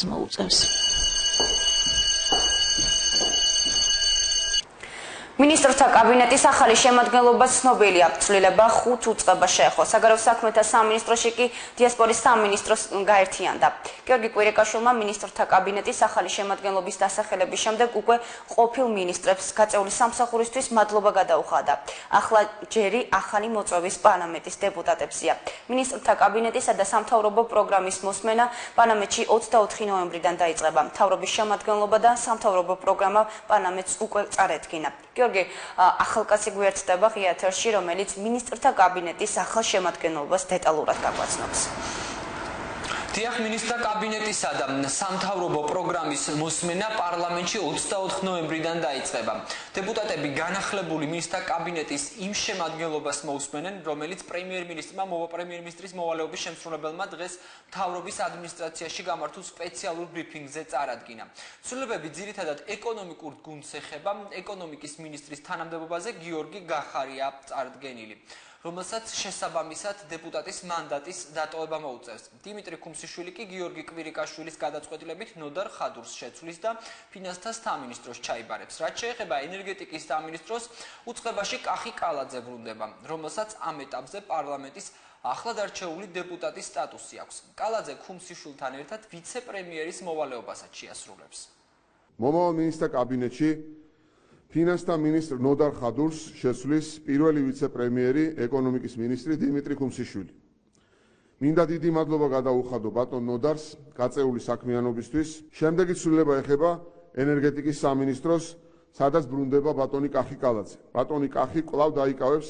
მოუწევს. Ministrთა კაბინეტის ახალი შემადგენლობა ცნობილია. ცვლილება 5 უწყება შეეხო. საგარეო საქმეთა სამინისტროში კი დიასპორის სამინისტროს გაერთიანდა. გიორგი კვირიკაშვილმა ministrთა კაბინეტის ახალი შემადგენლობის დასახელების შემდეგ უკვე ყოფილ ministrებს გაწეული სამსახურისთვის მადლობა გადაუხადა. ახლა ჯერი ახალი მოწვევის პარლამენტის დეპუტატებსია. ministrთა კაბინეტისა და სამთავრობო პროგრამის მოსმენა პარლამენტში 24 ნოემბრიდან დაიწყება. მთავრობის შემადგენლობა და სამთავრობო პროგრამა პარლამენტს უკვე წარედგინა. გიორგი, ახალკაცი გვერდდება ღია ეთერში, რომელიც ministrთა კაბინეტის ახალ შემადგენლობას დეტალურად გაგვაცნობს. დიახ, ministrთა კაბინეტისა და სამთავრობო პროგრამის მოსმენა პარლამენტში 24 ნოემბრიდან დაიწყება. დეპუტატები განახლებული ministrთა კაბინეტის იმ შემადგენლობას მოусმენენ, რომელიც პრემიერ-მინისტრმა პრემიერ-მინისტრის მოვალეობის შემსრულებელმა დღეს მთავრობის ადმინისტრაციაში გამართულ სპეციალურ ბრიფინგზე წარადგინა. ცვლილებები ძირითადად ეკონომიკურ გუნდს ეხება, ეკონომიკის მინისტრის თანამდებობაზე გიორგი გახარია წარდგენილი, რომელსაც შესაბამისად დეპუტატის მანდატის დატოვება მოუწევს. დიმიტრი ქუმსიშვილი კი გიორგი კვირიკაშვილის გადაწყვეტილებით ნოდარ ხადურს შეცვლის და ფინანსთა სამინისტროს ჩაიბარებს. რაც შეეხება ენერგეტიკის სამინისტროს, უწყებაში კახი კალაძე ბრუნდება, რომელსაც ამ ეტაპზე პარლამენტის ახლად არჩეული დეპუტატის სტატუსი აქვს. კალაძე ქუმსიშვილთან ერთად ვიცე-პრემიერის მოვალეობასაც შეასრულებს. მომავალ მინისტრთა კაბინეტში ფინანსთა მინისტრ ნოდარ ხადურს შეცვლის პირველი ვიცე-პრემიერი ეკონომიკის მინისტრი დიმიტრი ქუმსიშვილი. მინდა დიდი მადლობა გადაუხადო ბატონ ნოდარს გაწეული საქმიანობისთვის. შემდეგი ცვლილება ეხება ენერგეტიკის სამინისტროს, სადაც ბრუნდება ბატონი კახი კალაძე. ბატონი კახი კვლავ დაიკავებს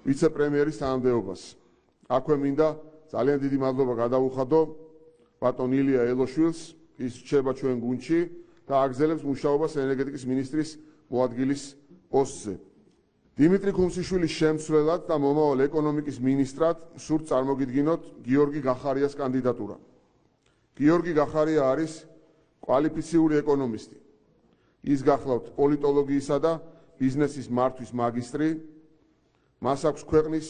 ვიცე-პრემიერის თანამდებობას. აქვე მინდა ძალიან დიდი მადლობა გადაუხადო ბატონ ილია ელოშვილს, ის რჩება ჩვენ გუნდში და აგრძელებს მუშაობას ენერგეტიკის მინისტრის მოადგილის პოსტზე. დიმიტრი ქუმსიშვილის შემცვლელად და მომავალ ეკონომიკის მინისტრად სურთ წარმოგიდგინოთ გიორგი გახარიას კანდიდატურა. გიორგი გახარია არის კვალიფიციური ეკონომისტი. ის გახლავთ პოლიტოლოგიისა და ბიზნესის მართვის მაგისტრი. მას აქვს ქვეყნის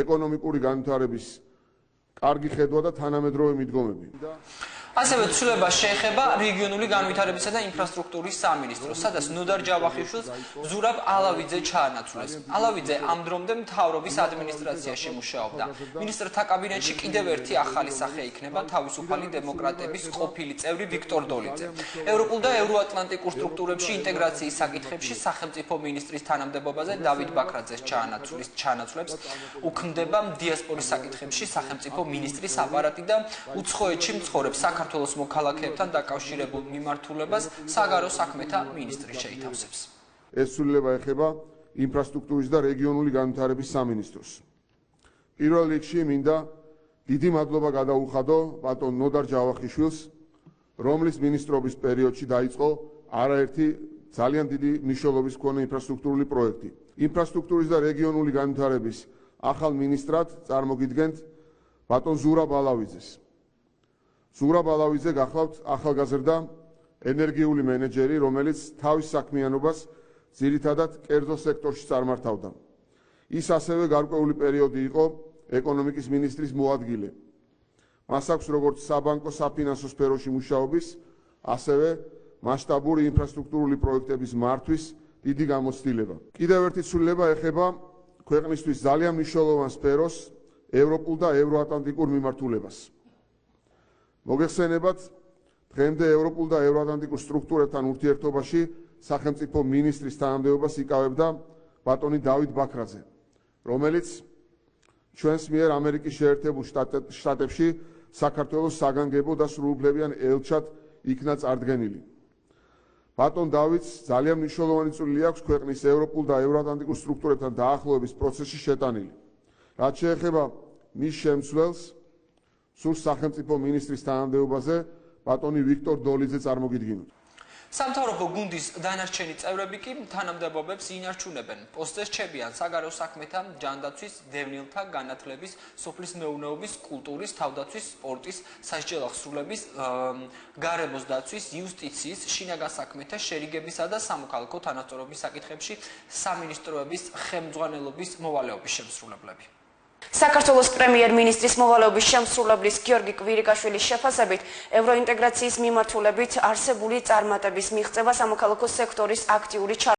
ეკონომიკური განვითარების კარგი ხედვა და თანამედროვე მიდგომები. ასევე ცვლილება შეეხება რეგიონული განვითარებისა და ინფრასტრუქტურის სამინისტროს, სადაც ნოდარ ჯავახიშვილს ზურაბ ალავიძე ჩაანაცვლეს. ალავიძე ამ დრომდე მთავრობის ადმინისტრაციაში მუშაობდა. ministrთა კაბინეტში კიდევ ერთი ახალი სახე იქნება თავისუფალი დემოკრატების ყოფილი წევრი ვიქტორ დოლიძე. ევროპულ და ევროატლანტიკურ სტრუქტურებში ინტეგრაციის საკითხებში სახელმწიფო მინისტრის თანამდებობაზე დავით ბაქრაძეს ჩაანაცვლებს. უქმდება დიასპორის საკითხებში სახელმწიფო მინისტრის აპარატი და უცხოეთში მცხოვრებ საქართველოს მოქალაქეებთან დაკავშირებულ მიმართულებას საგარეო საქმეთა მინისტრი შეითავსებს. ეს ცვლილება ეხება ინფრასტრუქტურის და რეგიონული განვითარების სამინისტროს. პირველ რიგში მინდა დიდი მადლობა გადაუხადო ბატონ ნოდარ ჯავახიშვილს, რომლის მინისტრობის პერიოდში დაიწყო არაერთი ძალიან დიდი მნიშვნელობის მქონე ინფრასტრუქტურული პროექტი. ინფრასტრუქტურის და რეგიონული განვითარების ახალ მინისტრად წარმოგიდგენთ ბატონ ზურაბ ალავიძეს. ზურაბ ალავიძე გახლავთ ახალგაზრდა ენერგიული მენეჯერი, რომელიც თავის საქმიანობას ძირითადად კერძო სექტორში წარმართავდა. ის ასევე გარკვეული პერიოდი იყო ეკონომიკის მინისტრის მოადგილე. მას აქვს როგორც საბანკო საფინანსო სფეროში მუშაობის, ასევე მასშტაბური ინფრასტრუქტურული პროექტების მართვის დიდი გამოცდილება. კიდევ ერთი ცვლილება ეხება ქვეყნისთვის ძალიან მნიშვნელოვან სფეროს, ევროპულ და ევროატლანტიკურ მიმართულებას. მოგეხსენებათ, დღემდე ევროპულ და ევროატლანტიკურ სტრუქტურებთან ურთიერთობაში სახელმწიფო მინისტრის თანამდებობას იკავებდა ბატონი დავით ბაქრაძე, რომელიც ჩვენს მიერ ამერიკის შეერთებულ შტატებში საქართველოს საგანგებო და სრულუფლებიან ელჩად იქნა წარდგენილი. ბატონ დავითს ძალიან მნიშვნელოვანი წვლილი აქვს ქვეყნის ევროპულ და ევროატლანტიკურ სტრუქტურებთან დაახლოების პროცესში შეტანილი. რაც შეეხება მის შემცვლელს, სურს სახელმწიფო მინისტრის თანამდებობაზე ბატონი ვიქტორ დოლიძე წარმოგიდგინოთ. სამთავრობო გუნდის დანარჩენი წევრები კი თანამდებობებს ინარჩუნებენ. პოსტზე რჩებიან საგარეო საქმეთა, ჯანდაცვის, დევნილთა, განათლების, სოფლის მეურნეობის, კულტურის, თავდაცვის, სპორტის, სასჯელ აღსრულების, გარემოს დაცვის, იუსტიციის, შინაგან საქმეთა, შერიგებისა და სამოქალაქო თანასწორობის საკითხებში სამინისტროების ხელმძღვანელობის მოვალეობის შემსრულებლები. საქართველოს პრემიერ-მინისტრის მოვალეობის შემსრულებლის გიორგი კვირიკაშვილის შეფასებით, ევროინტეგრაციის მიმართულებით არსებული წარმატების მიღწევა სამოქალაქო სექტორის აქტიური